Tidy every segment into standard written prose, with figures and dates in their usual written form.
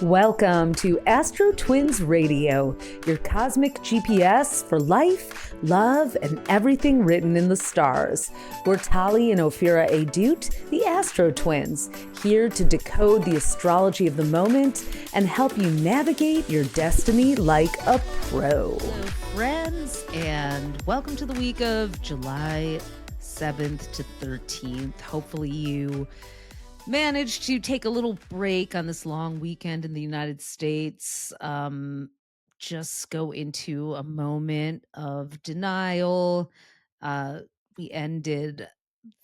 Welcome to AstroTwins Radio, your cosmic GPS for life, love, and everything written in the stars. We're Tali and Ophira Edut, the AstroTwins, here to decode the astrology of the moment and help you navigate your destiny like a pro. Hello, friends, and welcome to the week of July 7th to 13th. Hopefully you managed to take a little break on this long weekend in the United States. Just go into a moment of denial. We ended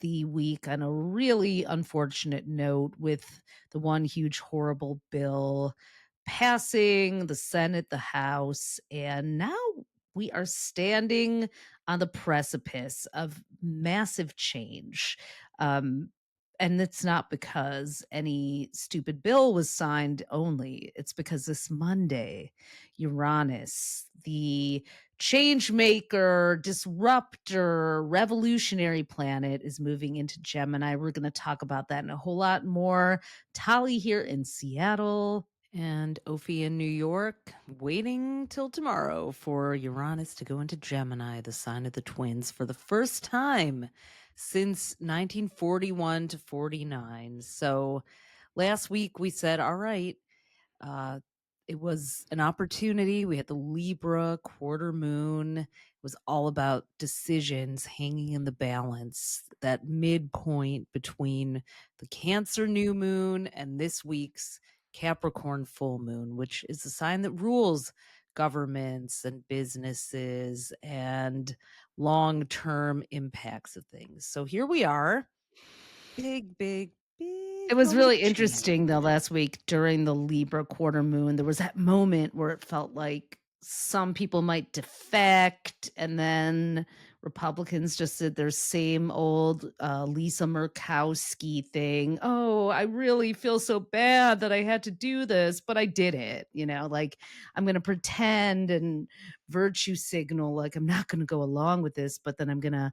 the week on a really unfortunate note with the one huge horrible bill passing the Senate, the House, and now we are standing on the precipice of massive change. Um, and it's not because any stupid bill was signed only. It's because this Monday, Uranus, the change maker, disruptor, revolutionary planet, is moving into Gemini. We're going to talk about that and a whole lot more. Tali here in Seattle. And Ophi in New York, waiting till tomorrow for Uranus to go into Gemini, the sign of the twins, for the first time since 1941 to 49. So last week we said, all right, it was an opportunity. We had the Libra quarter moon. It was all about decisions hanging in the balance, that midpoint between the Cancer new moon and this week's Capricorn full moon, which is a sign that rules governments and businesses and long-term impacts of things. So here we are. Big. It was really interesting, though, last week during the Libra quarter moon, there was that moment where it felt like some people might defect, and then Republicans just did their same old Lisa Murkowski thing. Oh, I really feel so bad that I had to do this, but I did it. Like I'm going to pretend and virtue signal like I'm not going to go along with this, but then I'm going to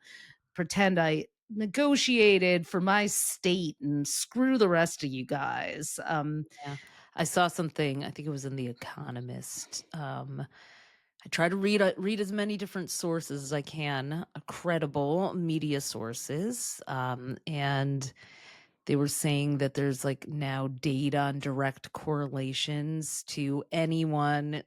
pretend I negotiated for my state and screw the rest of you guys. Yeah. I saw something, I think it was in The Economist. I try to read as many different sources as I can, credible media sources. And they were saying that there's like now data on direct correlations to anyone,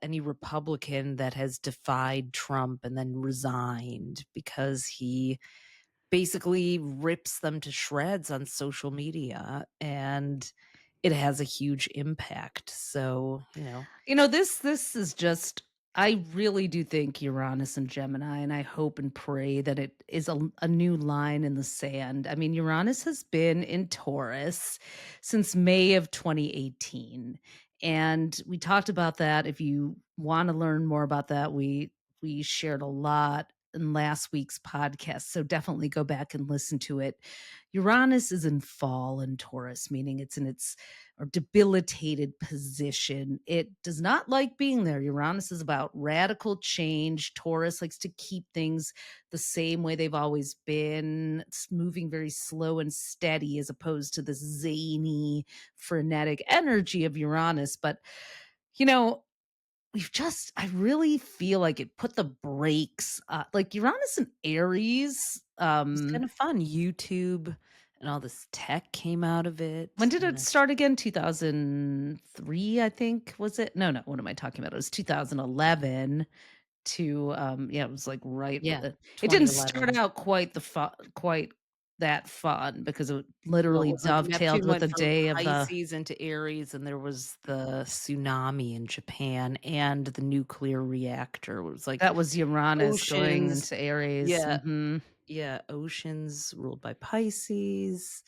any Republican that has defied Trump and then resigned because he basically rips them to shreds on social media, and it has a huge impact. So, this is just, I really do think Uranus and Gemini, and I hope and pray that it is a new line in the sand. I mean, Uranus has been in Taurus since May of 2018. And we talked about that. If you want to learn more about that, we shared a lot in last week's podcast. So definitely go back and listen to it. Uranus is in fall in Taurus, meaning it's in its or debilitated position. It does not like being there. Uranus is about radical change. Taurus likes to keep things the same way they've always been. It's moving very slow and steady as opposed to this zany, frenetic energy of Uranus. But, I really feel like it put the brakes, like Uranus and Aries. It's kind of fun. YouTube and all this tech came out of it. When did it start again? 2003, I think, was it? No, what am I talking about? It was 2011 to it was like right. Yeah, It didn't start out quite that fun because it literally dovetailed with the day of the Pisces into Aries, and there was the tsunami in Japan and the nuclear reactor. It was like that was Uranus going into Aries. Yeah. Yeah, oceans ruled by Pisces,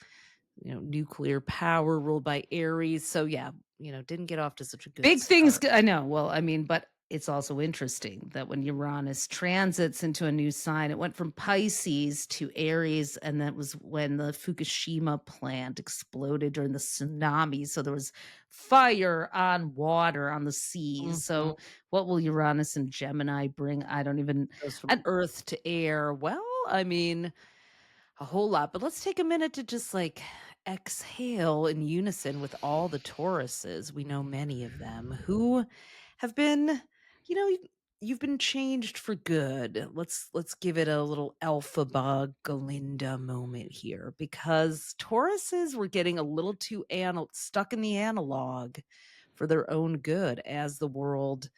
nuclear power ruled by Aries. So yeah, didn't get off to such a good big start. Things. I know. Well, I mean, but it's also interesting that when Uranus transits into a new sign, it went from Pisces to Aries, and that was when the Fukushima plant exploded during the tsunami. So there was fire on water on the seas. Mm-hmm. So what will Uranus and Gemini bring? I don't even. Goes from earth to air. Well, I mean, a whole lot. But let's take a minute to just exhale in unison with all the Tauruses. We know many of them who have been, you know, you've been changed for good. Let's give it a little Alphaba Galinda moment here because Tauruses were getting a little too stuck in the analog for their own good as the world,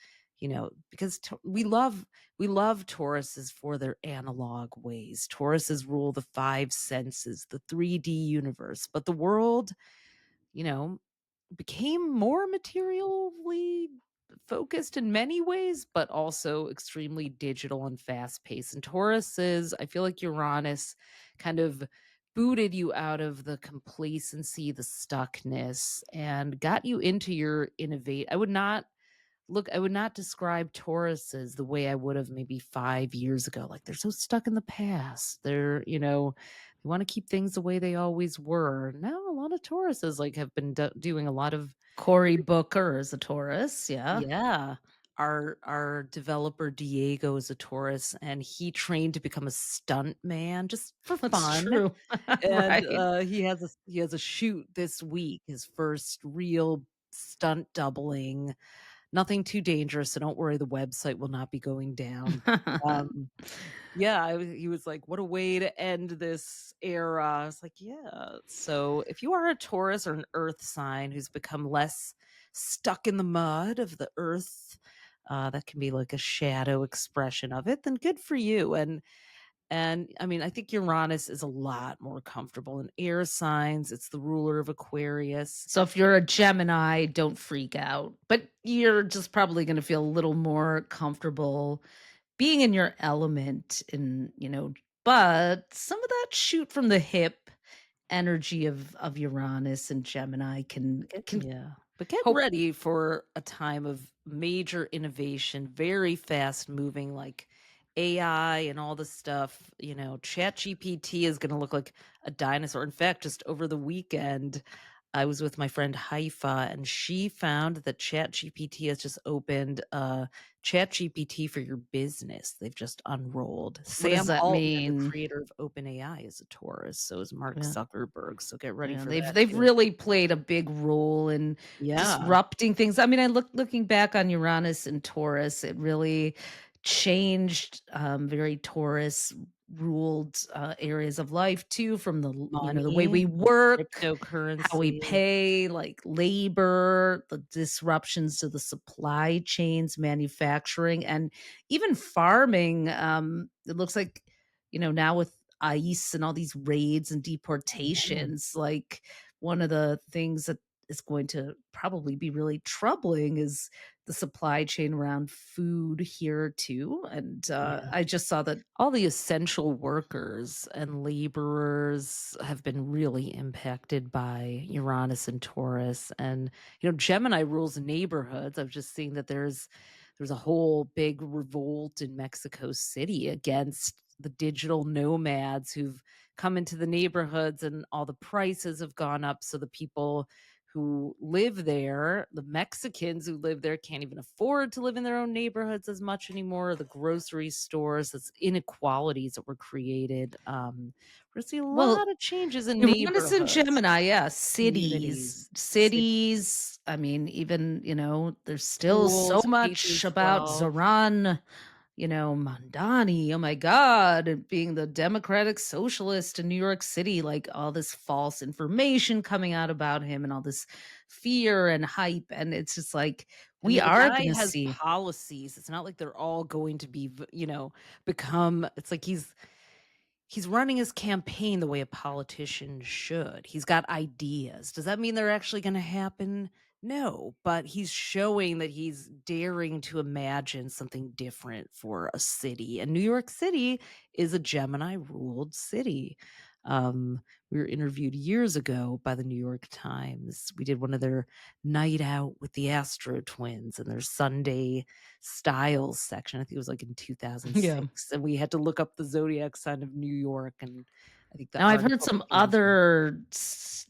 because we love Tauruses for their analog ways. Tauruses rule the five senses, the 3D universe, but the world, you know, became more materially focused in many ways, but also extremely digital and fast paced. And Tauruses, I feel like Uranus kind of booted you out of the complacency, the stuckness, and got you into your innovate. I would not describe Tauruses the way I would have maybe 5 years ago. Like they're so stuck in the past. They want to keep things the way they always were. Now a lot of Tauruses like have been doing a lot of Cory Booker is a Taurus. Yeah. yeah. Our developer Diego is a Taurus, and he trained to become a stunt man just for That's fun. true. And Right. he has a shoot this week, his first real stunt doubling. Nothing too dangerous, so don't worry, the website will not be going down. Um, yeah, he was like, "What a way to end this era." I was like, "Yeah." So, if you are a Taurus or an Earth sign who's become less stuck in the mud of the Earth, that can be like a shadow expression of it, then good for you. And I mean, I think Uranus is a lot more comfortable in air signs. It's the ruler of Aquarius. So if you're a Gemini, don't freak out. But you're just probably going to feel a little more comfortable being in your element but some of that shoot from the hip energy of Uranus and Gemini can Yeah. But get hope. ready for a time of major innovation, very fast moving, like AI and all the stuff. Chat GPT is going to look like a dinosaur. In fact, just over the weekend, I was with my friend Haifa, and she found that Chat GPT has just opened Chat GPT for your business. They've just unrolled. What does Sam that Altman, the mean? creator of OpenAI, is a Taurus. So is Mark Yeah. Zuckerberg. So get ready Yeah, for they've that they've too. really played a big role in Yeah. disrupting things. I mean, looking back on Uranus and Taurus, it really changed very Taurus ruled areas of life too, from the way Money, we work, how we cryptocurrency. pay, like labor, the disruptions to the supply chains, manufacturing, and even farming. It looks like, now with ICE and all these raids and Yeah, deportations, like one of the things that is going to probably be really troubling is the supply chain around food here too. And yeah. I just saw that. All the essential workers and laborers have been really impacted by Uranus and Taurus. And, Gemini rules neighborhoods. I've just seen that there's a whole big revolt in Mexico City against the digital nomads who've come into the neighborhoods, and all the prices have gone up. So the people who live there, the Mexicans who live there, can't even afford to live in their own neighborhoods as much anymore. The grocery stores, that's inequalities that were created. We're gonna see a Well, lot of changes in Uranus and neighborhoods, Gemini, yeah, cities, communities, cities, cities. I mean, even, there's still so schools, K through much about 12. Zoran, Mandani, oh my God, and being the Democratic Socialist in New York City, like all this false information coming out about him and all this fear and hype. And it's just like, And we the are guy going to has see. policies. It's not like they're all going to be, become. It's like he's running his campaign the way a politician should. He's got ideas. Does that mean they're actually going to happen? No, but he's showing that he's daring to imagine something different for a city. And New York City is a Gemini ruled city. Um, we were interviewed years ago by the New York Times. We did one of their night out with the AstroTwins and their Sunday styles section. I think it was like in Yeah. 2006. And we had to look up the zodiac sign of New York. And I think the Now I've heard article some became other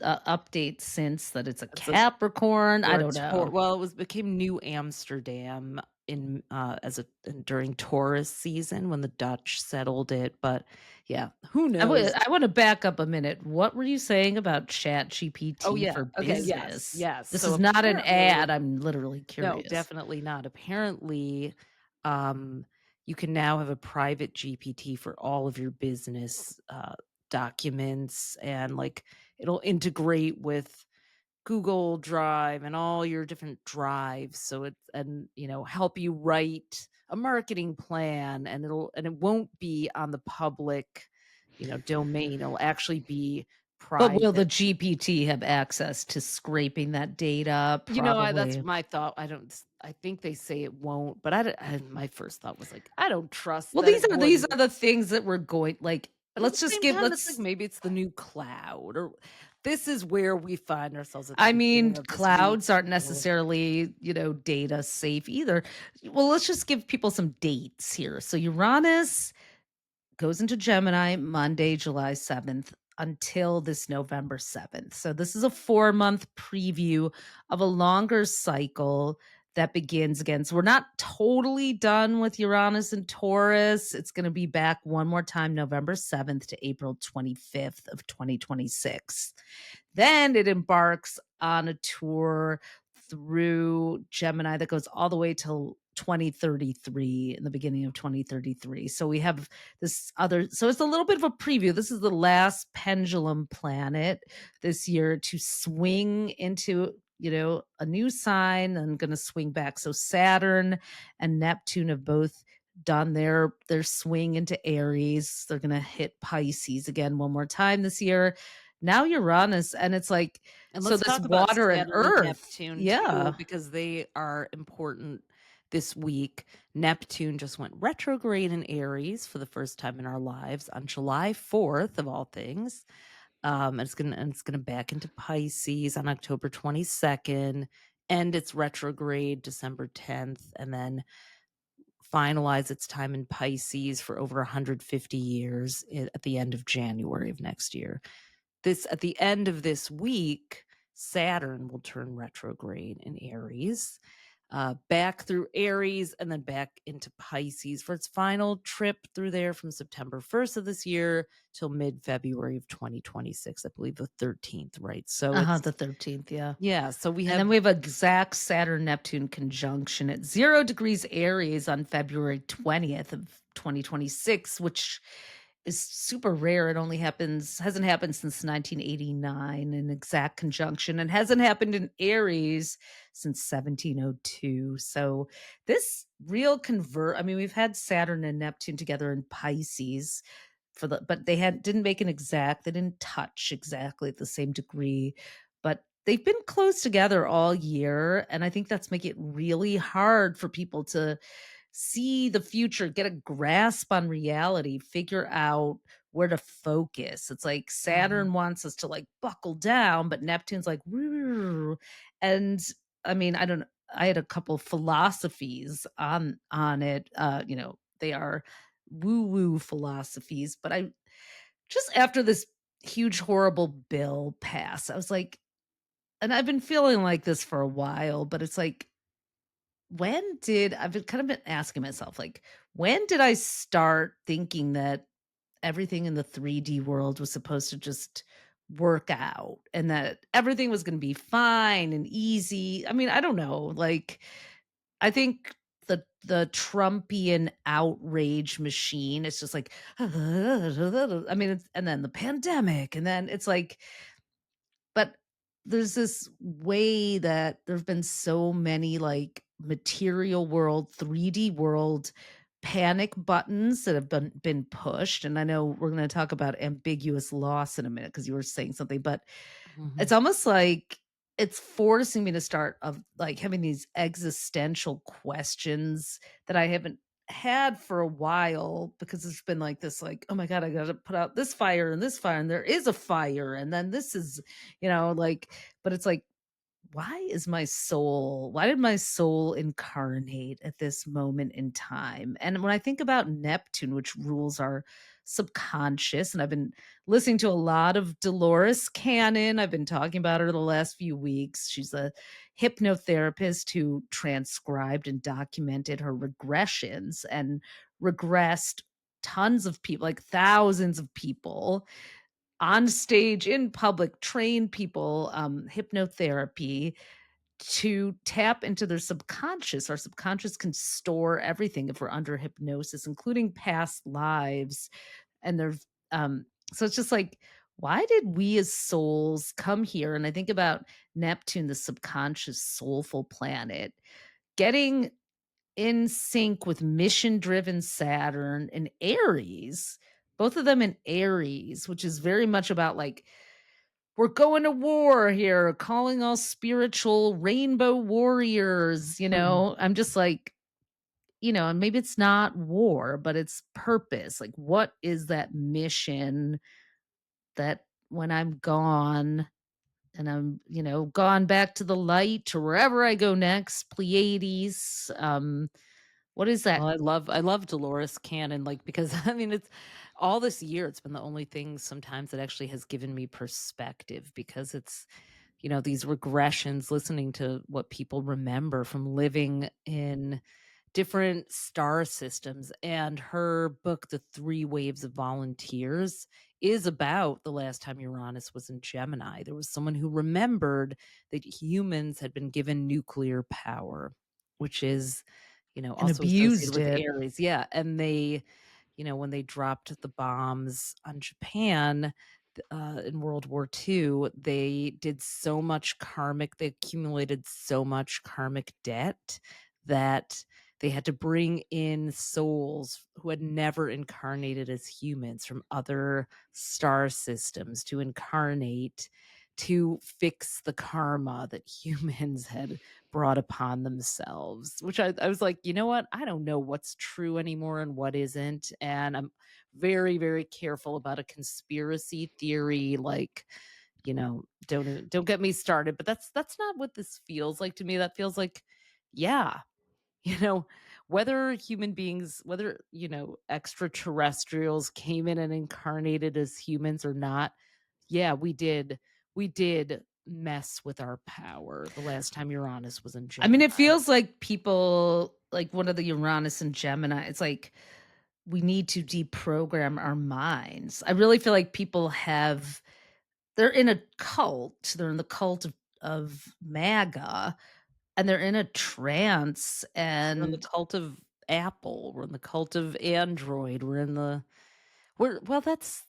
updates since that it's a it's a Capricorn. I or a don't tour. know. Well, became New Amsterdam. during Taurus season when the Dutch settled it. But yeah, who I knows? want to back up a minute. What were you saying about Chat Oh GPT yeah. for Okay. Yes. business? Yes. This So is not an apparently, ad. I'm literally no, curious. definitely not. Apparently, um, you can now have a private GPT for all of your business documents, and like it'll integrate with Google Drive and all your different drives. So it's, and help you write a marketing plan, and it won't be on the public, domain. It'll actually be But will the private. GPT have access to scraping that data? That's Probably. my thought. I think they say it won't, but my first thought was like, I don't trust Well, that it these wouldn't. are the things that we're going like. But at the Let's just same give. time, it's like Let's. maybe it's the new cloud, or this is where we find ourselves at the I mean, beginning of this week. clouds aren't So, necessarily, data safe either. Well, let's just give people some dates here. So Uranus goes into Gemini Monday, July 7th until this November 7th. So this is a 4-month preview of a longer cycle that begins again. So we're not totally done with Uranus and Taurus. It's going to be back one more time, November 7th to April 25th of 2026. Then it embarks on a tour through Gemini that goes all the way till 2033, in the beginning of 2033. So we have so it's a little bit of a preview. This is the last pendulum planet this year to swing into, a new sign and going to swing back. So Saturn and Neptune have both done their swing into Aries. They're going to hit Pisces again one more time this year. Now Uranus, and it's like, and so let's this talk about water and Saturn and earth. Neptune Yeah. too, because they are important this week. Neptune just went retrograde in Aries for the first time in our lives on July 4th, of all things. And it's gonna back into Pisces on October 22nd, and it's retrograde December 10th, and then finalize its time in Pisces for over 150 years at the end of January of next year. At the end of this week, Saturn will turn retrograde in Aries, back through Aries and then back into Pisces for its final trip through there from September 1st of this year till mid-February of 2026. I believe the 13th, right? So it's The 13th, yeah. yeah. So And then we have exact Saturn Neptune conjunction at 0 degrees Aries on February 20th of 2026, which is super rare. It hasn't happened since 1989, an exact conjunction, and hasn't happened in Aries since 1702. So this real we've had Saturn and Neptune together in Pisces but they didn't make an exact, they didn't touch exactly at the same degree, but they've been close together all year. And I think that's making it really hard for people to see the future, get a grasp on reality, figure out where to focus. It's like Saturn wants us to like buckle down, but Neptune's like, "Woo." And I mean, I don't know. I had a couple philosophies on it. They are woo-woo philosophies, but I just after this huge horrible bill passed, I was like, and I've been feeling like this for a while, but it's like, I've been asking myself, like, when did I start thinking that everything in the 3D world was supposed to just work out and that everything was going to be fine and easy? I mean, I don't know. Like, I think the Trumpian outrage machine, it's just like, I mean, and then the pandemic, and then it's like, but there's this way that there've been so many like material world, 3D world panic buttons that have been pushed. And I know we're going to talk about ambiguous loss in a minute because you were saying something, but it's almost like it's forcing me to start of like having these existential questions that I haven't had for a while, because it's been like this, like, oh my God, I gotta put out this fire and there is a fire, and then this is, like, but it's like, why did my soul incarnate at this moment in time? And when I think about Neptune, which rules our subconscious, and I've been listening to a lot of Dolores Cannon. I've been talking about her the last few weeks. She's a hypnotherapist who transcribed and documented her regressions and regressed tons of people, like thousands of people on stage in public, train people, hypnotherapy to tap into their subconscious. Our subconscious can store everything if we're under hypnosis, including past lives. And there's so it's just like, why did we as souls come here? And I think about Neptune, the subconscious soulful planet, getting in sync with mission driven Saturn and Aries, both of them in Aries, which is very much about like, we're going to war here, calling all spiritual rainbow warriors. I'm just like, and maybe it's not war, but it's purpose. Like, what is that mission that when I'm gone and I'm, gone back to the light or wherever I go next, Pleiades, what is that? Well, I love Dolores Cannon, like, because I mean, it's all this year, it's been the only thing sometimes that actually has given me perspective, because it's, these regressions, listening to what people remember from living in different star systems. And her book, The Three Waves of Volunteers, is about the last time Uranus was in Gemini. There was someone who remembered that humans had been given nuclear power, which is, And also associated abused with it. Aries. Yeah. And they, when they dropped the bombs on Japan, in World War II, they did so much they accumulated so much karmic debt that they had to bring in souls who had never incarnated as humans from other star systems to incarnate to fix the karma that humans had brought upon themselves. Which I was like, you know what? I don't know what's true anymore and what isn't. And I'm very, very careful about a conspiracy theory. Like, don't get me started. But that's not what this feels like to me. That feels like, yeah, you know, whether extraterrestrials came in and incarnated as humans or not, yeah, we did mess with our power the last time Uranus was in I mean, Gemini. it feels like people, like one of the Uranus and Gemini, it's like we need to deprogram our minds. I really feel like people they're in a cult. They're in the cult of MAGA, and they're in a trance. We're in the And cult of Apple. We're in the cult of Android. That's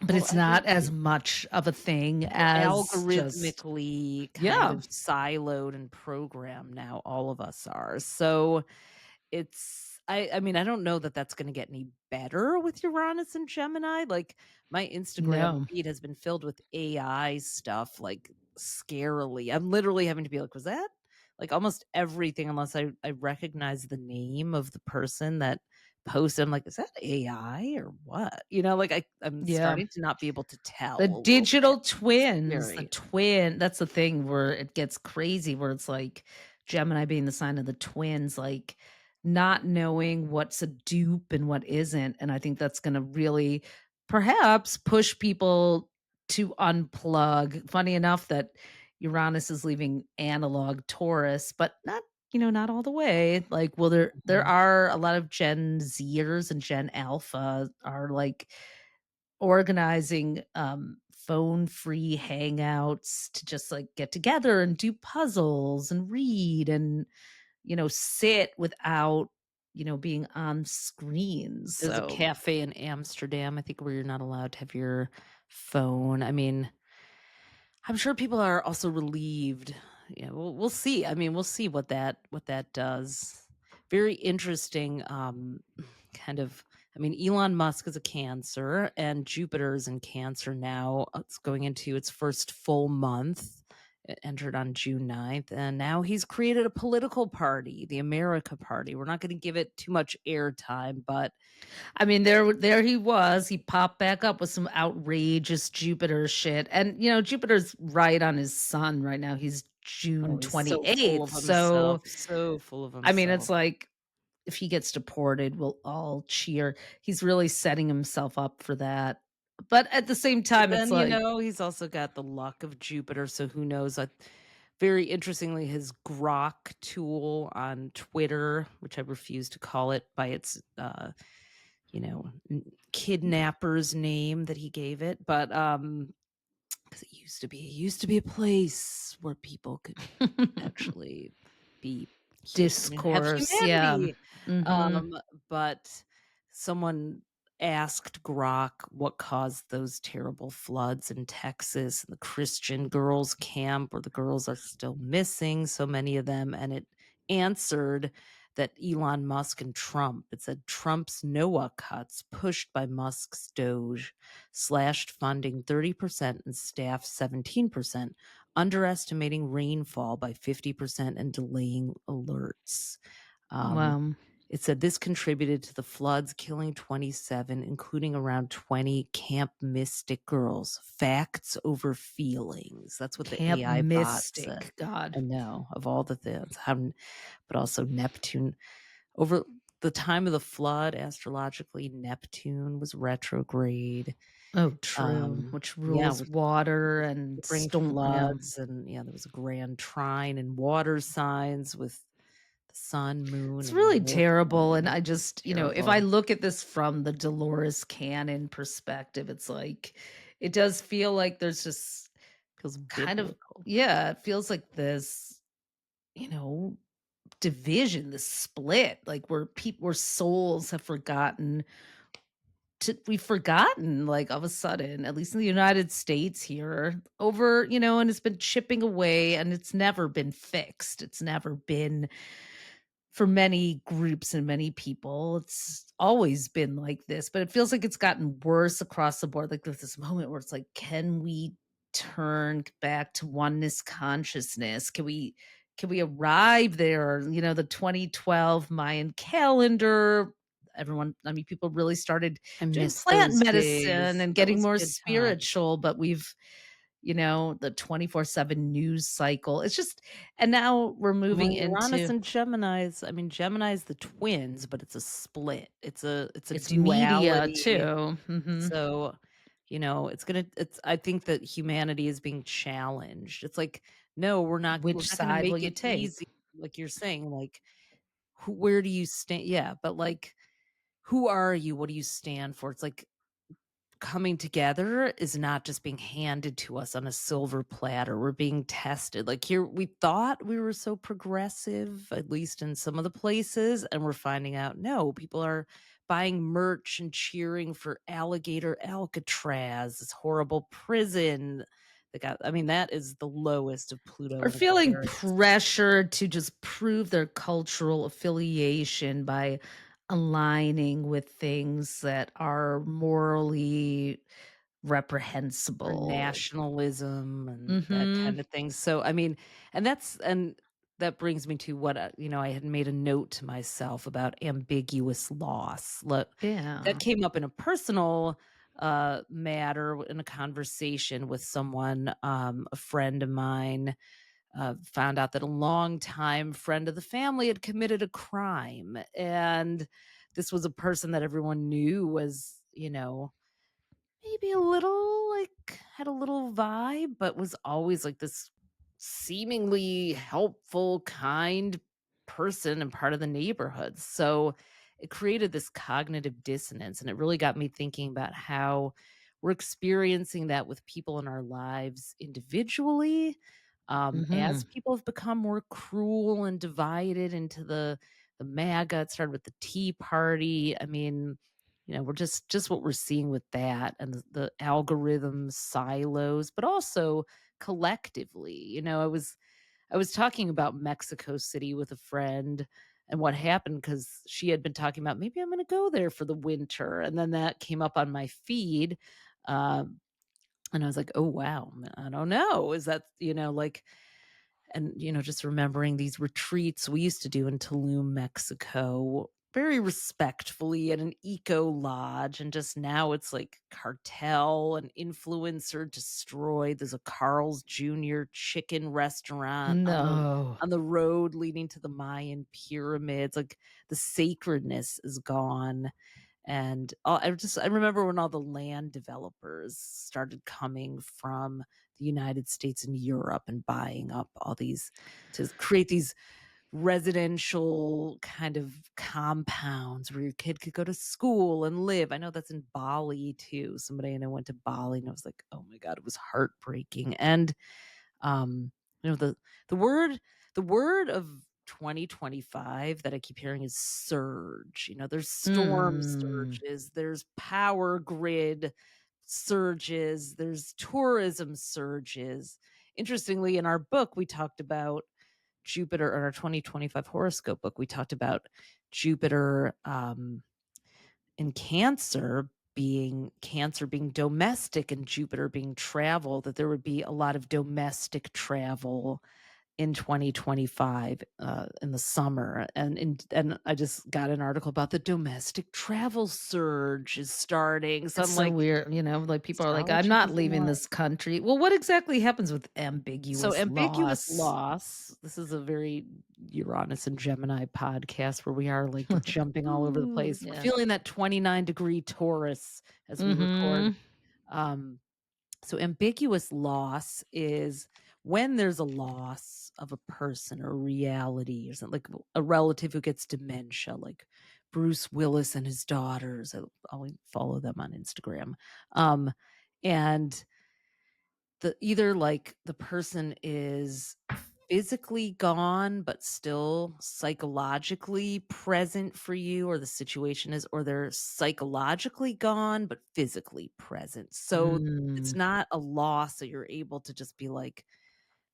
but it's I think not as much of a thing we're as just, algorithmically kind yeah, of siloed and programmed now. All of us are. So I mean, I don't know that that's going to get any better with Uranus and Gemini. Like, my Instagram no. feed has been filled with AI stuff, like, scarily. I'm literally having to be like, was that like almost everything, unless I recognize the name of the person that posted. I'm like, is that AI or what? Like, I'm Yeah. starting to not be able to tell The a little bit. digital twins, Scary. that's the thing where it gets crazy, where it's like Gemini being the sign of the twins, like not knowing what's a dupe and what isn't. And I think that's going to really perhaps push people to unplug. Funny enough that Uranus is leaving analog Taurus, but not all the way. Like, well, there Mhm. are a lot of Gen Zers and Gen Alpha are like organizing phone free hangouts to just like get together and do puzzles and read and sit without being on screens. There's a So cafe in Amsterdam, I think, where you're not allowed to have your phone. I mean, I'm sure people are also relieved. Yeah, we'll see. I mean, we'll see what that does. Very interesting. Kind of. I mean, Elon Musk is a Cancer, and Jupiter is in Cancer now. It's going into its first full month. It entered on June 9th, and now he's created a political party, the America Party. We're not going to give it too much airtime, but I mean, there he was. He popped back up with some outrageous Jupiter shit. And Jupiter's right on his sun right now. He's June He's so full 28th. of So, himself, so full of I mean, it's himself. like if he gets deported, we'll all cheer. He's really setting himself up for that. But at the same But time, it's then, like, he's also got the luck of Jupiter, so who knows? Very interestingly, his Grok tool on Twitter, which I refuse to call it by its, kidnapper's name that he gave it, but 'cause it used to be a place where people could actually be have discourse. Yeah. humanity. Hmm. Um, but someone asked Grok what caused those terrible floods in Texas and the Christian girls' camp where the girls are still missing, so many of them, and it answered that Elon Musk and Trump. It said Trump's NOAA cuts pushed by Musk's Doge slashed funding 30% and staff 17%, underestimating rainfall by 50% and delaying alerts. Um, Wow. it said this contributed to the floods, killing 27, including around 20 Camp Mystic girls. Facts over feelings. That's what the Camp AI bot said. Mystic. God. I know, of all the things. But also Neptune. Over the time of the flood, astrologically, Neptune was retrograde. Oh, true. Which Yeah, rules which water and bring storm. Yeah. floods, and there was a grand trine and water signs with the sun, moon, It's and really terrible. And Mercury. I just, if I Terrible. look at this from the Dolores Cannon perspective, it's like, it does feel like there's just Feels kind of, biblical. yeah, it feels like this, you know, division, this split, like where souls have forgotten we've forgotten, like, all of a sudden, at least in the United States here, over, and it's been chipping away and it's never been fixed. It's never been for many groups and many people. It's always been like this, but it feels like it's gotten worse across the board. Like there's this moment where it's like, can we turn back to oneness consciousness? Can we arrive there? The 2012 Mayan calendar. Everyone, I mean, people really started I doing miss plant those medicine days. and That getting was more a good time. spiritual, but we've the 24/7 news cycle. It's just, and now we're moving Well, Uranus into and Gemini's, I mean, Gemini's the twins, but it's a split. It's a it's media duality. too. Mhm. So, I think that humanity is being challenged. It's like, no, we're Which not gonna side will make you it take? easy, like you're saying, like, where do you stand? Yeah, but like, who are you? What do you stand for? It's like coming together is not just being handed to us on a silver platter. We're being tested. Like here, we thought we were so progressive, at least in some of the places, and we're finding out no, people are buying merch and cheering for Alligator Alcatraz, this horrible prison. I mean, that is the lowest of Pluto Or and feeling Aquarius. pressured to just prove their cultural affiliation by aligning with things that are morally Or reprehensible. nationalism and that Mhm. kind of thing. So, I mean, and that brings me to what, I had made a note to myself about ambiguous loss. That Yeah. came up in a personal matter in a conversation with someone, a friend of mine, found out that a longtime friend of the family had committed a crime. And this was a person that everyone knew was, maybe a little, like, had a little vibe, but was always, like, this seemingly helpful, kind person and part of the neighborhood. So, it created this cognitive dissonance, and it really got me thinking about how we're experiencing that with people in our lives individually, as Mhm. people have become more cruel and divided into the MAGA. It started with the Tea Party. I mean, we're just what we're seeing with that and the algorithm silos, but also collectively. I was talking about Mexico City with a friend and what happened because she had been talking about maybe I'm going to go there for the winter, and then that came up on my feed, um, and I was like, oh wow, I don't know, is that like, and just remembering these retreats we used to do in Tulum, Mexico. very respectfully at an eco lodge, and just now it's like cartel and influencer destroyed. There's a Carl's Jr. chicken restaurant No. on the road leading to the Mayan pyramids. Like the sacredness is gone. And I remember when all the land developers started coming from the United States and Europe and buying up all these to create these residential kind of compounds where your kid could go to school and live. I know that's in Bali too. Somebody I know went to Bali and I was like, oh my God, it was heartbreaking. And um, the word the word of 2025 that I keep hearing is surge. There's storm Mm. surges, there's power grid surges, there's tourism surges. Interestingly, in our book, we talked about Jupiter, or our 2025 horoscope book, we talked about Jupiter in Cancer being domestic and Jupiter being travel, that there would be a lot of domestic travel in 2025 in the summer. And I just got an article about the domestic travel surge is starting. So It's I'm so like, weird, like people are like, I'm astrology not doesn't leaving lie. this country. Well, what exactly happens with So ambiguous ambiguous loss? loss. This is a very Uranus and Gemini podcast where we are like jumping all over the place. We're Yeah. feeling that 29-degree Taurus as we record. Mm-hmm. Um, so ambiguous loss is when there's a loss of a person or reality or something, like a relative who gets dementia, like Bruce Willis and his daughters. I'll follow them on Instagram. And either like the person is physically gone but still psychologically present for you, or the situation is, or they're psychologically gone but physically present. So it's Mm. not a loss that you're able to just be like,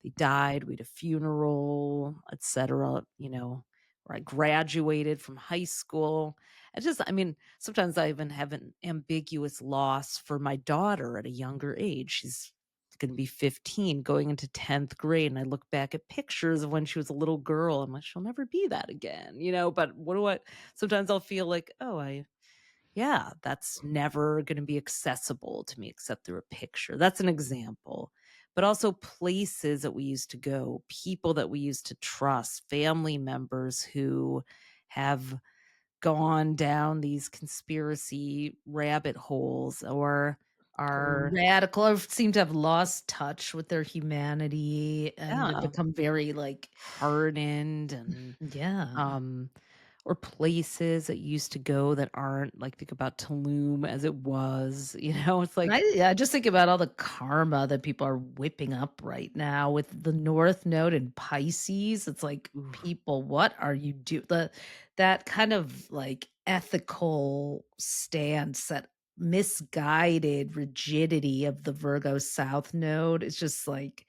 they died, we had a funeral, etc. Or I graduated from high school. Sometimes I even have an ambiguous loss for my daughter at a younger age. She's going to be 15 going into 10th grade. And I look back at pictures of when she was a little girl. I'm like, she'll never be that again, but sometimes I'll feel like, yeah, that's never going to be accessible to me except through a picture. That's an example. But also places that we used to go, people that we used to trust, family members who have gone down these conspiracy rabbit holes, or are, Radical, or seem to have lost touch with their humanity and have yeah, become very like, hardened, and yeah. um or places that you used to go that aren't, like, think about Tulum as it was, it's And like, I just think about all the karma that people are whipping up right now with the North Node and Pisces. It's like, oof. people, what are you that kind of like ethical stance, that misguided rigidity of the Virgo South Node. It's just like,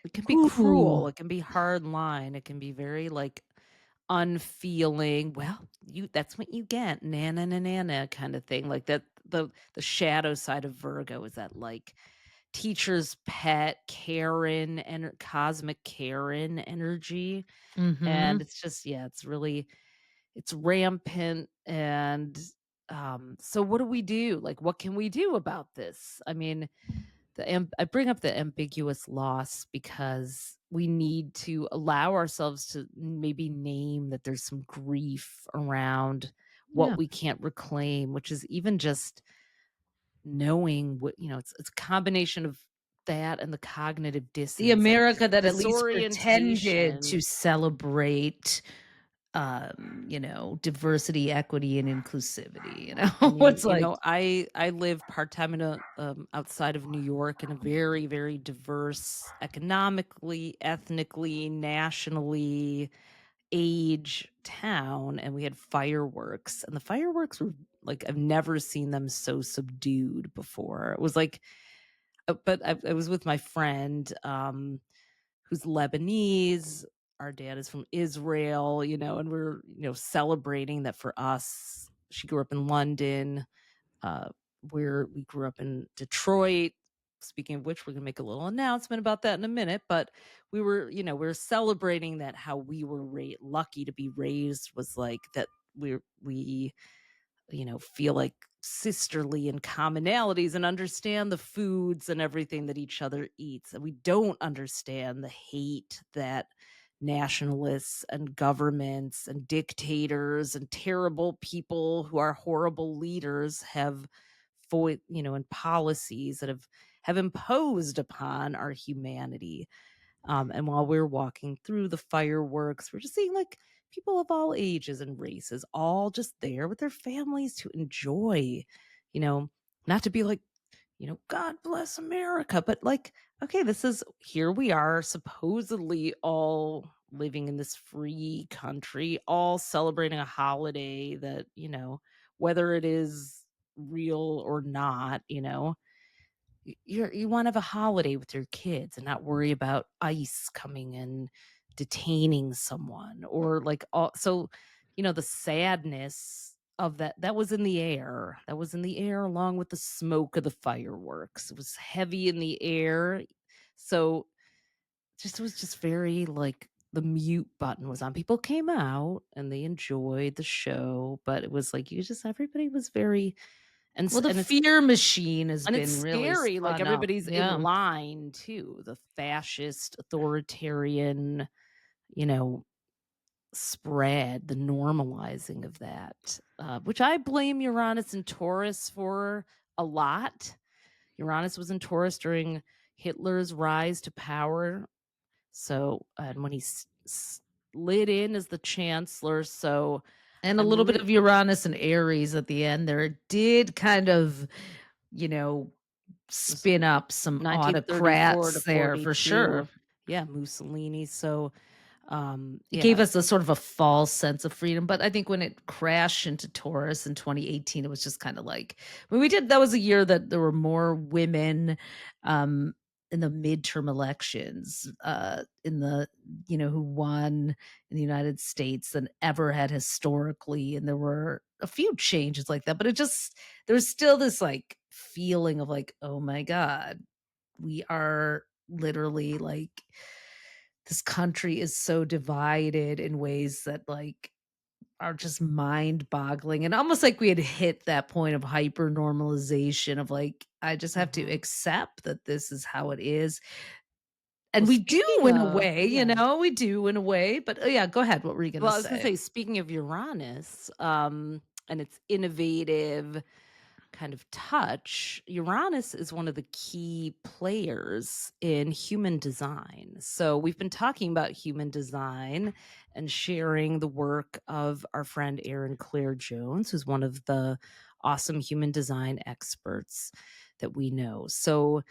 It can be ooh. cruel, it can be hard line, it can be very, like, unfeeling. Well, that's what you get, na na na na na kind of thing. Like that, the shadow side of Virgo is that, like, teacher's pet Karen and cosmic Karen energy. And Mhm. it's just, yeah, it's rampant. And so what do we do? Like, what can we do about this? I bring up the ambiguous loss because we need to allow ourselves to maybe name that there's some grief around what Yeah. we can't reclaim, which is even just knowing what, it's a combination of that and the cognitive The dissonance, that America that at least pretended disorientation. to celebrate, diversity, equity, and inclusivity, It's like, I live part-time in a outside of New York, in a very, very diverse, economically, ethnically, nationally, age town, and we had fireworks, and the fireworks were like, I've never seen them so subdued before. It was like, but I was with my friend who's Lebanese. Our dad is from Israel, and we're, celebrating that. For us, she grew up in London, uh, where we grew up in Detroit. Speaking of which, we're gonna make a little announcement about that in a minute. But we were celebrating that, how we were lucky to be raised was like that. we feel like sisterly and commonalities and understand the foods and everything that each other eats. And we don't understand the hate that nationalists and governments and dictators and terrible people who are horrible leaders have and policies that have imposed upon our humanity. And while we're walking through the fireworks, we're just seeing like people of all ages and races all just there with their families to enjoy, not to be like, God bless America, but like, okay, here we are supposedly all living in this free country, all celebrating a holiday that, whether it is real or not, you want to have a holiday with your kids and not worry about ICE coming and detaining someone or like the sadness of that was in the air. That was in the air along with the smoke of the fireworks. It was heavy in the air. So it was just very like the mute button was on. People came out and they enjoyed the show, but it was like everybody was very Well, the and fear machine has it's been really scary, like, spun up. everybody's in line too, the fascist, authoritarian, spread, the normalizing of that, which I blame Uranus and Taurus for a lot. Uranus was in Taurus during Hitler's rise to power, and when he slid in as the chancellor, And a little bit of Uranus and Aries at the end there did kind of, spin up some 1934 to autocrats there for 42. sure. Yeah, Mussolini. It gave us a sort of a false sense of freedom. But I think when it crashed into Taurus in 2018, it was just kind of like, that was a year that there were more women in the midterm elections who won in the United States than ever had historically. And there were a few changes like that, but there was still this like feeling of like, oh my God, we are literally like, this country is so divided in ways that like are just mind boggling, and almost like we had hit that point of hyper normalization of like, I just have to accept that this is how it is. And we do in a way, we do in a way, but yeah, go ahead. What were you going to say? Well, I was going to say, speaking of Uranus, and its innovative kind of touch, Uranus is one of the key players in human design. So we've been talking about human design and sharing the work of our friend Erin Claire Jones, who's one of the awesome human design experts that we know. So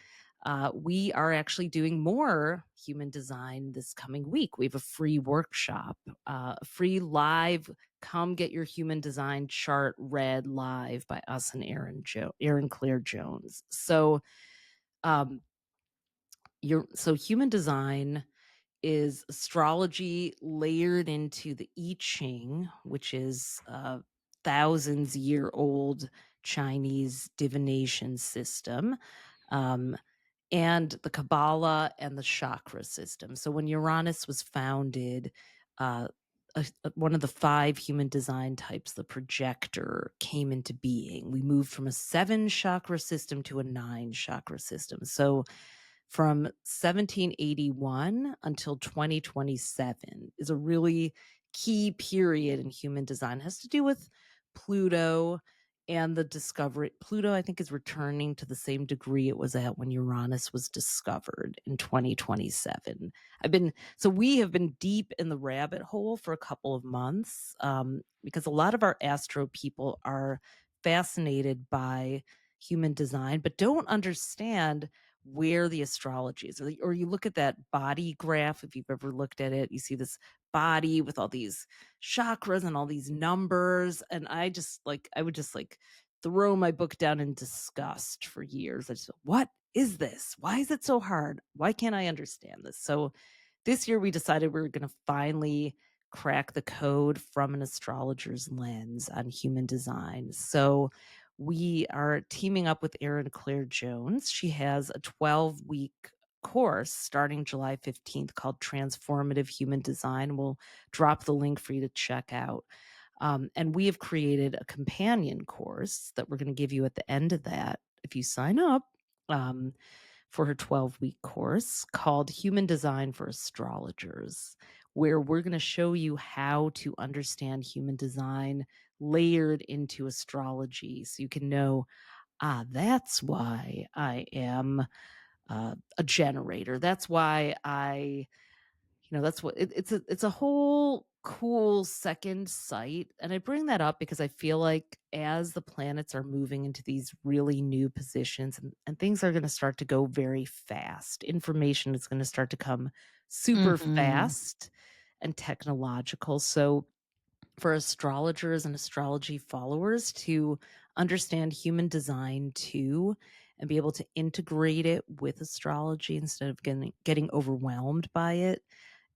we are actually doing more human design this coming week. We have a free workshop, a free live come get your human design chart read live by us and Erin Claire Jones. So human design is astrology layered into the I Ching, which is a thousands-year-old Chinese divination system. And the Kabbalah and the chakra system. So when Uranus was founded, one of the 5 human design types, the projector, came into being. We moved from a 7 chakra system to a 9 chakra system. So from 1781 until 2027 is a really key period in human design. It has to do with Pluto and the discovery. Pluto, I think, is returning to the same degree it was at when Uranus was discovered in 2027. We have been deep in the rabbit hole for a couple of months because a lot of our astro people are fascinated by human design, but don't understand where the astrology is. Or you look at that body graph, if you've ever looked at it, you see this body with all these chakras and all these numbers. And I would just throw my book down in disgust for years. I just, what is this? Why is it so hard? Why can't I understand this? So this year we decided we were going to finally crack the code from an astrologer's lens on human design. So we are teaming up with Erin Claire Jones. She has a 12-week course starting July 15th called Transformative Human Design. We'll drop the link for you to check out. And we have created a companion course that we're going to give you at the end of that if you sign up for her 12-week course called Human Design for Astrologers, where we're going to show you how to understand human design layered into astrology so you can know, that's why I am a generator. That's why that's what it's a whole cool second sight. And I bring that up because I feel like as the planets are moving into these really new positions and things are going to start to go very fast, information is going to start to come super fast and technological. So for astrologers and astrology followers to understand human design too and be able to integrate it with astrology instead of getting overwhelmed by it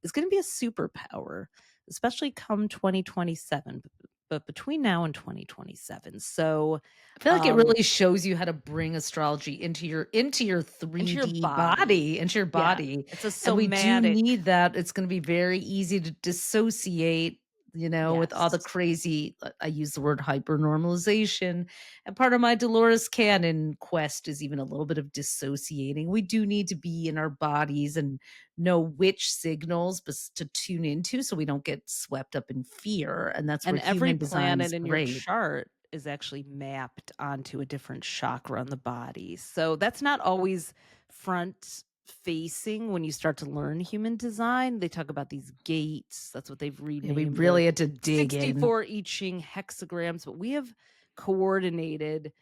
is going to be a superpower, especially come 2027, but between now and 2027. So I feel like it really shows you how to bring astrology into your 3D body, into your Yeah, body. it's a And we do somatic. need that. It's going to be very easy to dissociate, with all the Yes. crazy, I use the word hypernormalization. And part of my Dolores Cannon quest is even a little bit of dissociating. We do need to be in our bodies and know which signals to tune into so we don't get swept up in fear. And that's where And every human design is planet in your great. chart is actually mapped onto a different chakra on the body. So that's not always front facing when you start to learn human design. They talk about these gates. That's what they've renamed. We really They're had to dig in. 64 I Ching hexagrams, but we have coordinated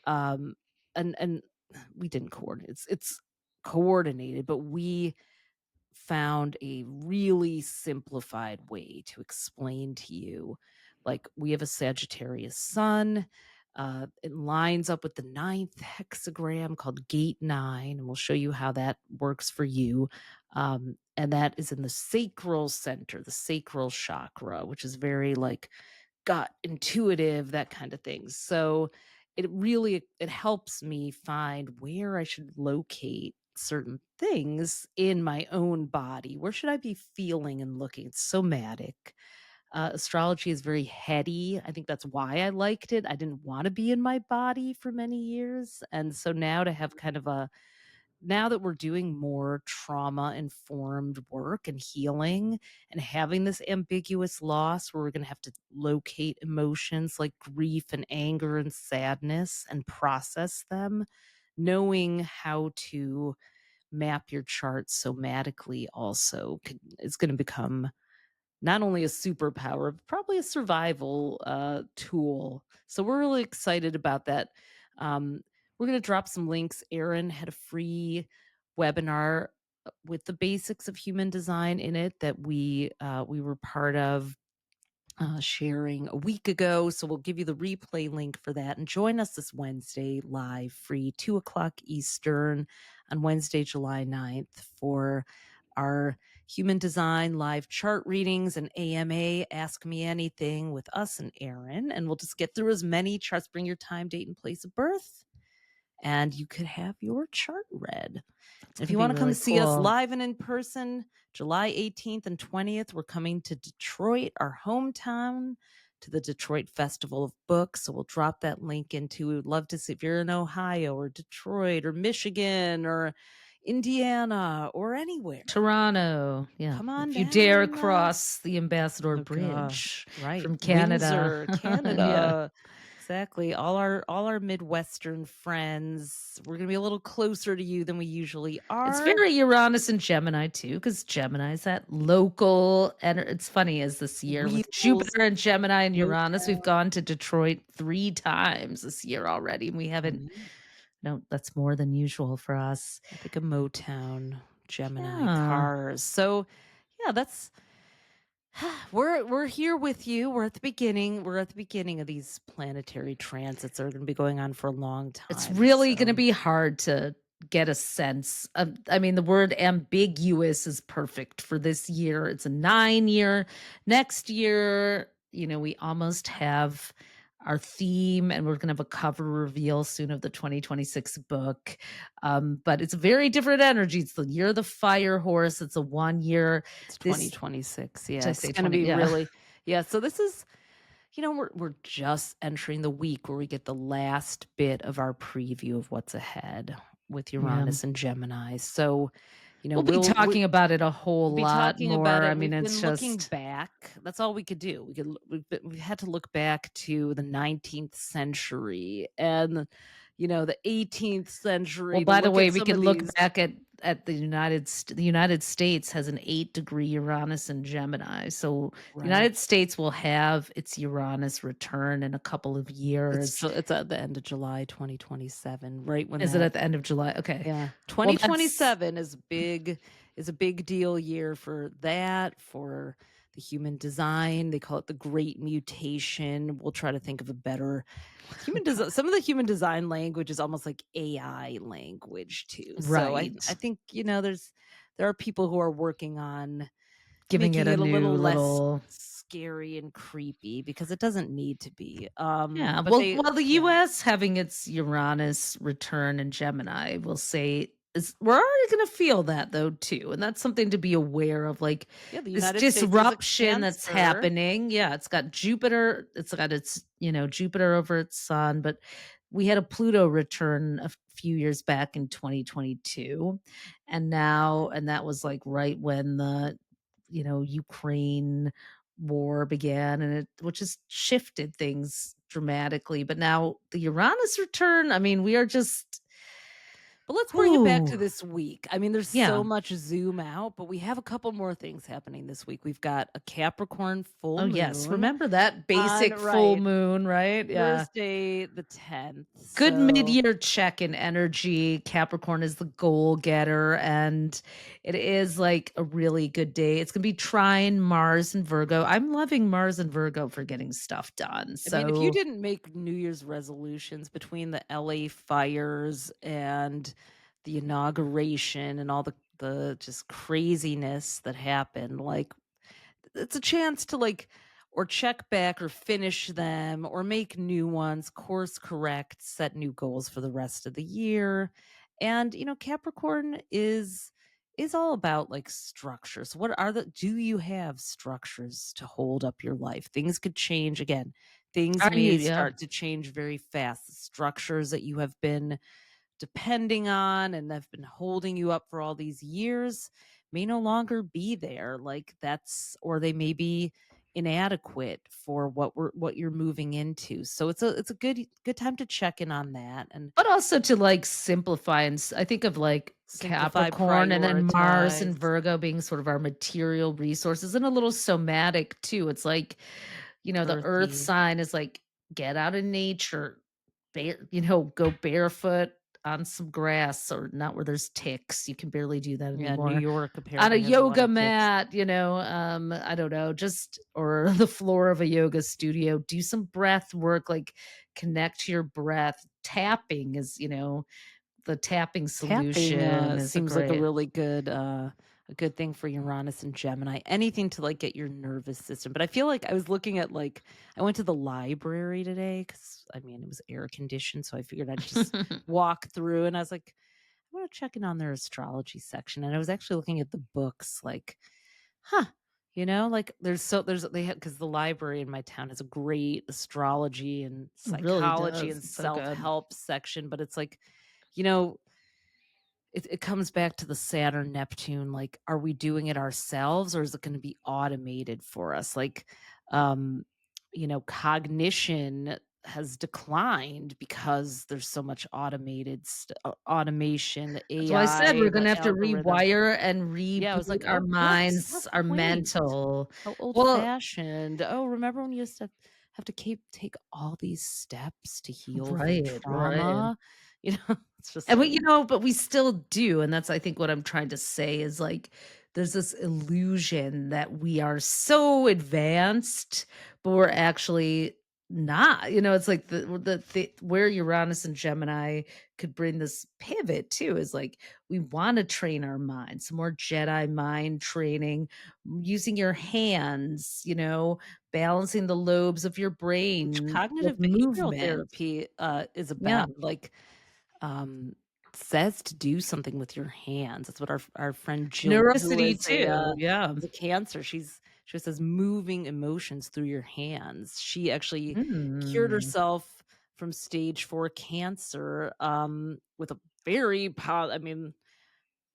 and we didn't coordinate. It's coordinated, but we found a really simplified way to explain to you. Like we have a Sagittarius sun. It lines up with the 9th hexagram called Gate 9, and we'll show you how that works for you. And that is in the sacral center, the sacral chakra, which is very like gut intuitive, that kind of thing. So it helps me find where I should locate certain things in my own body. Where should I be feeling and looking? It's somatic. Astrology is very heady. I think that's why I liked it. I didn't want to be in my body for many years. And so now to have kind of now that we're doing more trauma informed work and healing and having this ambiguous loss where we're going to have to locate emotions like grief and anger and sadness and process them, knowing how to map your chart somatically also is going to become not only a superpower, but probably a survival tool. So we're really excited about that. We're going to drop some links. Erin had a free webinar with the basics of human design in it that we were part of sharing a week ago. So we'll give you the replay link for that. And join us this Wednesday live, free, 2:00 Eastern on Wednesday, July 9th for our human design live chart readings and AMA Ask Me Anything with us and Erin. And we'll just get through as many charts. Bring your time, date, and place of birth, and you could have your chart read. If you want to come see us live and in person, July 18th and 20th, we're coming to Detroit, our hometown, to the Detroit Festival of Books. So we'll drop that link into. We would love to see if you're in Ohio or Detroit or Michigan or Indiana or anywhere. Toronto. Yeah. Come on if you down, dare cross the Ambassador Bridge, right? from Canada. Windsor, Canada. Exactly. All our Midwestern friends. We're gonna be a little closer to you than we usually are. It's very Uranus and Gemini too, because Gemini is that local. And it's funny as this year with Jupiter and Gemini and Uranus, we've gone to Detroit 3 times this year already. And we haven't. No, that's more than usual for us. I think a Motown, Gemini cars. So yeah, that's we're here with you. We're at the beginning. We're at the beginning of these planetary transits that are going to be going on for a long time. It's really going to be hard to get a sense of, I mean, the word ambiguous is perfect for this year. It's a 9-year. Next year, we almost have our theme, and we're going to have a cover reveal soon of the 2026 book. But it's a very different energy. It's the year of the fire horse. It's a 1 year. It's 2026. Yeah. Did I say it's going to be really, yeah. So this is, we're just entering the week where we get the last bit of our preview of what's ahead with Yeah. Uranus and Gemini. So, We'll be we'll talking about it a whole be lot talking about more. I it. mean, We've it's been looking just back. That's all we could do. We had to look back to the 19th century and the 18th well, century to by the look way, at we some could of look these. back at the United States has an 8-degree Uranus and Gemini. So the Right. United States will have its Uranus return in a couple of years. It's at the end of July 2027, right when Is it that. at the end of July? Okay. Yeah, Well, that's 2027 is a big deal year for that, for the human design. They call it the great mutation. We'll try to think of a better human design. Some of the human design language is almost like AI language too. So I right. think, there are people who are working on Giving it making a it a new little less little. scary and creepy because it doesn't need to be. Yeah, But well, the yeah. US having its Uranus return in Gemini will say is we're already gonna feel that though too. And that's something to be aware of, like Yeah, the this United States is a disruption that's Cancer. happening. Yeah, it's got its, Jupiter over its sun, but we had a Pluto return a few years back in 2022. And that was like right when the, Ukraine war began, and which has shifted things dramatically. But now the Uranus return, I mean, we are just, But let's bring it back ooh, to this week. I mean, there's so yeah. much zoom out, but we have a couple more things happening this week. We've got a Capricorn full Oh, yes. moon Remember that on, basic full right, moon, right? Yeah. Thursday the 10th. Good So, mid-year check in energy. Capricorn is the goal getter, and it is like a really good day. It's gonna be trine Mars and Virgo. I'm loving Mars and Virgo for getting stuff done. I mean, if you So didn't make New Year's resolutions between the LA fires and the inauguration and all the just craziness that happened, like it's a chance to or check back or finish them or make new ones, course correct, set new goals for the rest of the year. And Capricorn is all about like structures. What are the do you have structures to hold up your life? Things could change again. Things are you, may yeah. start to change very fast. The structures that you have been depending on and have been holding you up for all these years may no longer be there, like or they may be inadequate for what you're moving into. So it's a good time to check in on that and But also to like simplify, and I think of like simplify, Capricorn and then Mars and prioritize. Virgo being sort of our material resources, and a little somatic too. It's like, the earth Earthy. sign is like, get out in nature, go barefoot on some grass, or not where there's ticks. You can barely do that Yeah, New anymore. York On a apparently has a lot yoga of ticks. mat, I don't know, just or the floor of a yoga studio. Do some breath work, like connect to your breath. Tapping is, the tapping Tapping solution is a seems like a great. really a good thing for Uranus and Gemini. Anything to like get your nervous system. But I feel like I was looking at I went to the library today because I mean it was air conditioned, so I figured I'd just walk through and I was like, I want to check in on their astrology section. And I was actually looking at the books, like, huh. Like there's they have because the library in my town has a great astrology and Really psychology does. and It's so good. self-help section, but it's like, you know, it comes back to the Saturn Neptune. Like, are we doing it ourselves or is it going to be automated for us? Like, um, cognition has declined because there's so much automation, the That's why I said AI, we're the gonna have to algorithm. rewire and Yeah, I was reboot like, our oh, books, how minds, our quaint, mental. how old Well, fashioned. Oh, remember when you used to have to take all these steps to heal from right, right. trauma? It's just And like, but we still do, and that's I think what I'm trying to say is like there's this illusion that we are so advanced, but we're actually not. It's like the where Uranus and Gemini could bring this pivot too is like we want to train our minds, some more Jedi mind training, using your hands, balancing the lobes of your which brain with cognitive behavioral movement. therapy, is Yeah. about, um, says to do something with your hands. That's what our friend Jill, who Neurosity too. Yeah. is a Cancer, she says moving emotions through your hands. She actually cured Mm. herself from stage 4 cancer with a very I mean,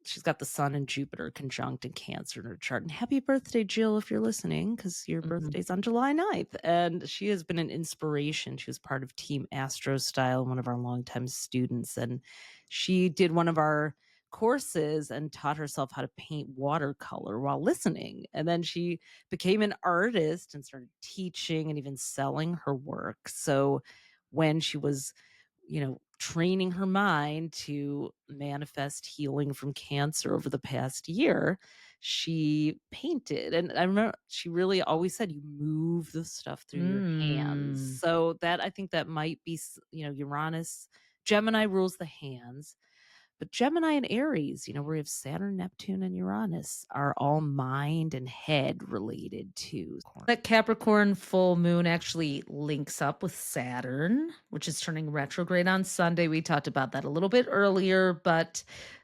she's got the sun and Jupiter conjunct in Cancer in her chart. And happy birthday, Jill, if you're listening, because your Mhm. birthday's on July 9th. And she has been an inspiration. She was part of Team Astro Style, one of our longtime students. And she did one of our courses and taught herself how to paint watercolor while listening. And then she became an artist and started teaching and even selling her work. So when she was training her mind to manifest healing from cancer over the past year, she painted. And I remember she really always said, you move the stuff through your hands. Mm. So that I think that might be, Uranus, Gemini rules the hands. But Gemini and Aries, where we have Saturn, Neptune, and Uranus, are all mind and head related too. That Capricorn full moon actually links up with Saturn, which is turning retrograde on Sunday. We talked about that a little bit earlier, but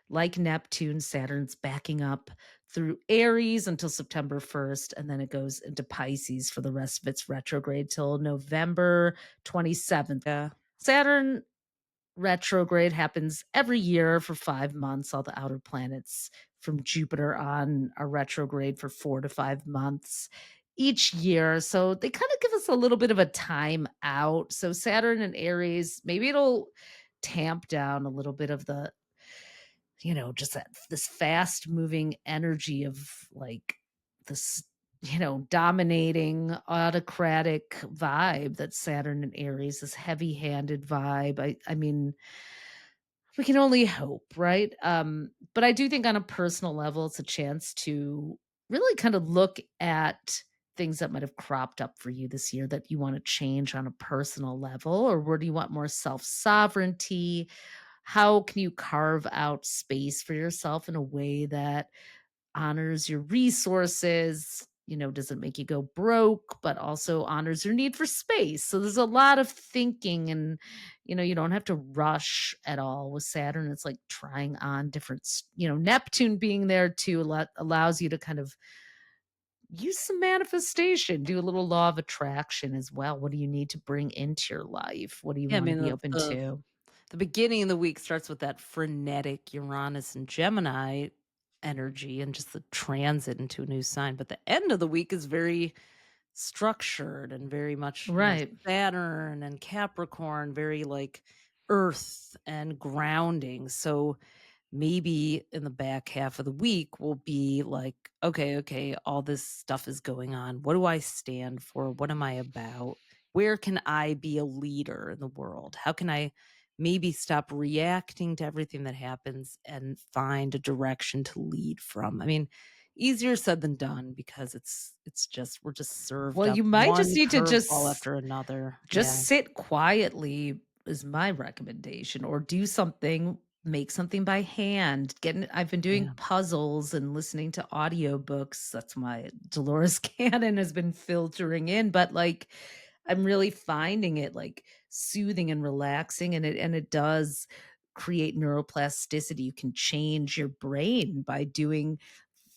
like Neptune, Saturn's backing up through Aries until September 1st, and then it goes into Pisces for the rest of its retrograde till November 27th. Yeah. Saturn retrograde happens every year for 5 months. All the outer planets from Jupiter on are retrograde for 4 to 5 months each year. So they kind of give us a little bit of a time out. So Saturn and Aries, maybe it'll tamp down a little bit of the, just this fast moving energy of like this, dominating autocratic vibe that Saturn and Aries, this heavy handed vibe. I mean, we can only hope, right? But I do think on a personal level, it's a chance to really kind of look at things that might have cropped up for you this year that you want to change on a personal level, or where do you want more self sovereignty? How can you carve out space for yourself in a way that honors your resources, doesn't make you go broke, but also honors your need for space. So there's a lot of thinking, and you don't have to rush at all with Saturn. It's like trying on different, Neptune being there too allows you to kind of use some manifestation, do a little law of attraction as well. What do you need to bring into your life? What do you Yeah, I want to mean, be the, open the to? the beginning of the week starts with that frenetic Uranus and Gemini energy and just the transit into a new sign. But the end of the week is very structured and very much, Right. Saturn and Capricorn, very like earth and grounding. So maybe in the back half of the week will be like, okay, all this stuff is going on. What do I stand for? What am I about? Where can I be a leader in the world? How can I maybe stop reacting to everything that happens and find a direction to lead from? I mean, easier said than done because it's just we're just served Well, up you might just one need to curveball after another. Yeah. just sit quietly is my recommendation, or do something, make something by hand. I've been doing Yeah. puzzles and listening to audiobooks. That's my Dolores Cannon has been filtering in, but like I'm really finding it like soothing and relaxing, and it does create neuroplasticity. You can change your brain by doing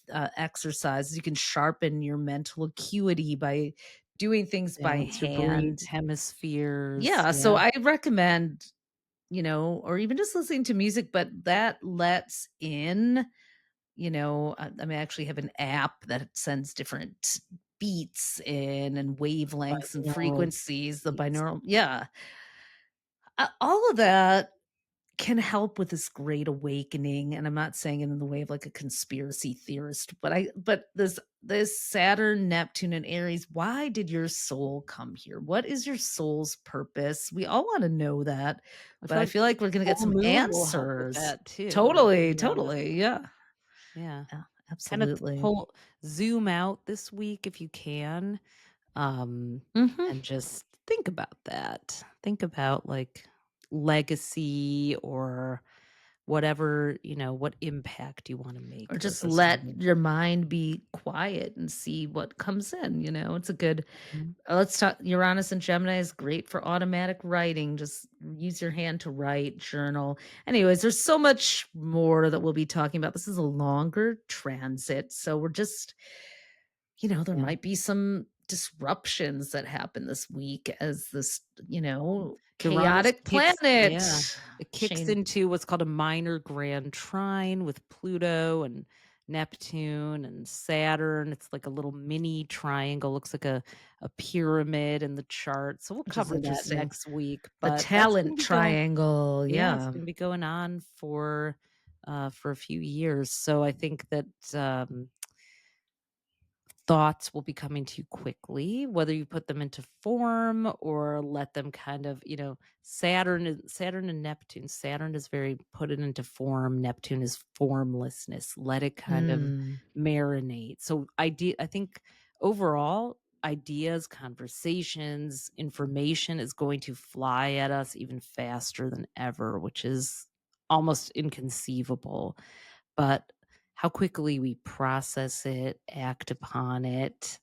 exercises. You can sharpen your mental acuity by doing things by Balance your brain hand. hemispheres. Yeah, so Yeah. I recommend, or even just listening to music, but that lets in, I mean, I actually have an app that sends different beats in and wavelengths and Binaural frequencies, the beats. binaural. Yeah. All of that can help with this great awakening, and I'm not saying it in the way of like a conspiracy theorist, but this Saturn, Neptune, and Aries, why did your soul come here? What is your soul's purpose? We all want to know that, I but feel I like feel like we're gonna get full some moon will help with answers. that too. Totally, Yeah, totally. Yeah. yeah. Yeah, Kind of absolutely. pull zoom out this week if you can, um, Mhm. and just think about that. Think about like legacy or whatever, what impact you want to Or make with just this let new. your mind be quiet and see what comes in, It's a good Mhm. let's talk. Uranus and Gemini is great for automatic writing. Just use your hand to write, journal. Anyways, there's so much more that we'll be talking about. This is a longer transit. So we're just, there might be some disruptions that happen this week as this, Uranus chaotic planet. it kicks into what's called a minor grand trine with Pluto and Neptune and Saturn. It's like a little mini triangle, looks like a pyramid in the chart. So we'll Which is cover that interesting. next week. The But that's talent gonna be triangle. it's Yeah. going to be going on for a few years. So I think that thoughts will be coming to you quickly, whether you put them into form or let them kind of, Saturn and Neptune. Saturn is very put it into form. Neptune is formlessness. Let it kind of marinate. So I think overall, ideas, conversations, information is going to fly at us even faster than ever, which is almost inconceivable. But how quickly we process it, act upon it,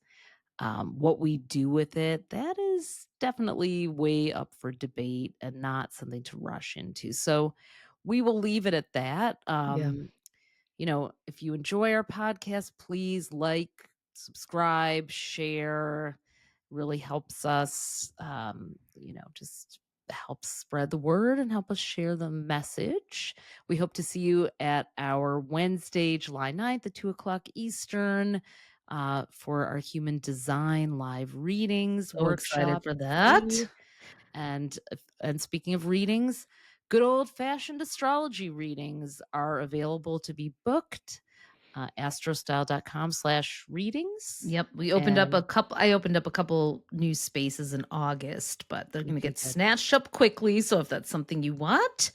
what we do with it, that is definitely way up for debate and not something to rush into. So we will leave it at that. If you enjoy our podcast, please like, subscribe, share. Really helps us, just help spread the word and help us share the message. We hope to see you at our Wednesday, July 9th at 2:00 Eastern for our human design live readings So excited workshop. for that. And speaking of readings, good old-fashioned astrology readings are available to be booked. astrostyle.com/readings. Yep. I opened up a couple new spaces in August, but they're going to get snatched up quickly. So if that's something you want,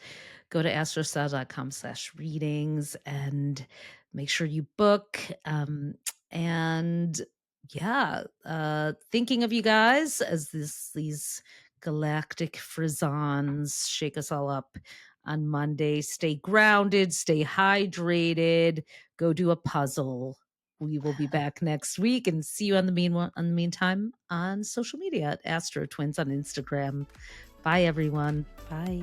go to astrostyle.com/readings and make sure you book. Thinking of you guys as these galactic frisons shake us all up on Monday. Stay grounded, stay hydrated, go do a puzzle. We will be back next week and see you on the meantime on social media at AstroTwins on Instagram. Bye, everyone. Bye.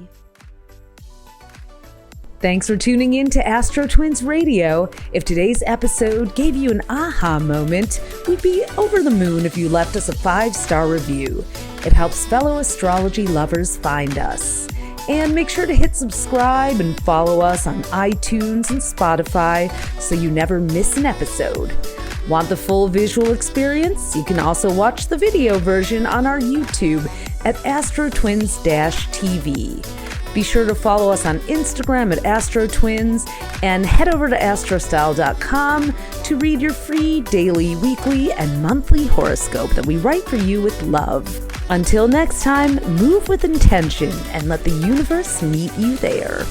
Thanks for tuning in to AstroTwins Radio. If today's episode gave you an aha moment, we'd be over the moon if you left us a 5-star review. It helps fellow astrology lovers find us. And make sure to hit subscribe and follow us on iTunes and Spotify so you never miss an episode. Want the full visual experience? You can also watch the video version on our YouTube at AstroTwins-TV. Be sure to follow us on Instagram at AstroTwins and head over to astrostyle.com to read your free daily, weekly, and monthly horoscope that we write for you with love. Until next time, move with intention and let the universe meet you there.